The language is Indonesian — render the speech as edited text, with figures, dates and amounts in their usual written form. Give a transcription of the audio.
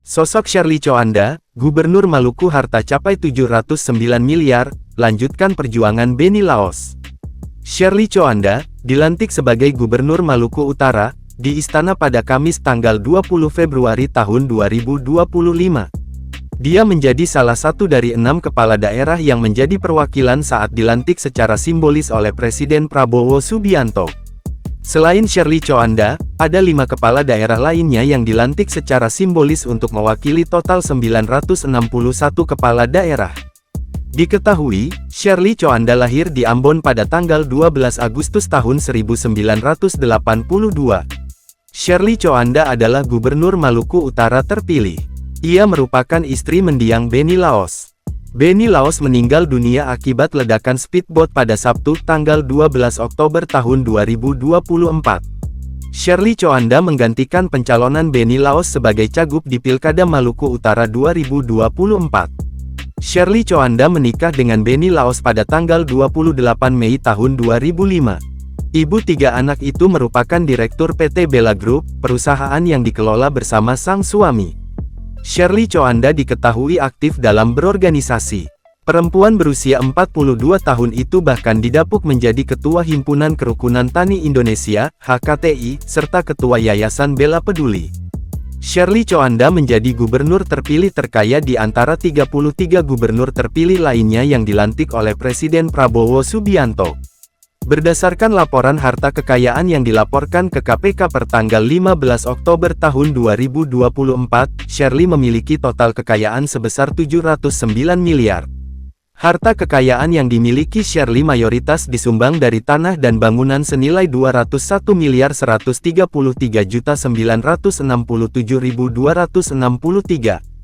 Sosok Shirley Coanda, Gubernur Maluku harta capai 709 miliar, lanjutkan perjuangan Beni Laos. Shirley Coanda, dilantik sebagai Gubernur Maluku Utara, di Istana pada Kamis tanggal 20 Februari tahun 2025. Dia menjadi salah satu dari 6 kepala daerah yang menjadi perwakilan saat dilantik secara simbolis oleh Presiden Prabowo Subianto. Selain Shirley Coanda, ada 5 kepala daerah lainnya yang dilantik secara simbolis untuk mewakili total 961 kepala daerah. Diketahui, Shirley Coanda lahir di Ambon pada tanggal 12 Agustus tahun 1982. Shirley Coanda adalah Gubernur Maluku Utara terpilih. Ia merupakan istri mendiang Beni Laos. Beni Laos meninggal dunia akibat ledakan speedboat pada Sabtu tanggal 12 Oktober tahun 2024. Shirley Coanda menggantikan pencalonan Beni Laos sebagai cagup di Pilkada Maluku Utara 2024. Shirley Coanda menikah dengan Beni Laos pada tanggal 28 Mei tahun 2005. Ibu 3 anak itu merupakan Direktur PT Bella Group, perusahaan yang dikelola bersama sang suami. Shirley Coanda diketahui aktif dalam berorganisasi. Perempuan berusia 42 tahun itu bahkan didapuk menjadi Ketua Himpunan Kerukunan Tani Indonesia, HKTI, serta Ketua Yayasan Bella Peduli. Shirley Coanda menjadi gubernur terpilih terkaya di antara 33 gubernur terpilih lainnya yang dilantik oleh Presiden Prabowo Subianto. Berdasarkan laporan harta kekayaan yang dilaporkan ke KPK per tanggal 15 Oktober tahun 2024, Shirley memiliki total kekayaan sebesar 709 miliar. Harta kekayaan yang dimiliki Shirley mayoritas disumbang dari tanah dan bangunan senilai 201 miliar 133 juta 967.263.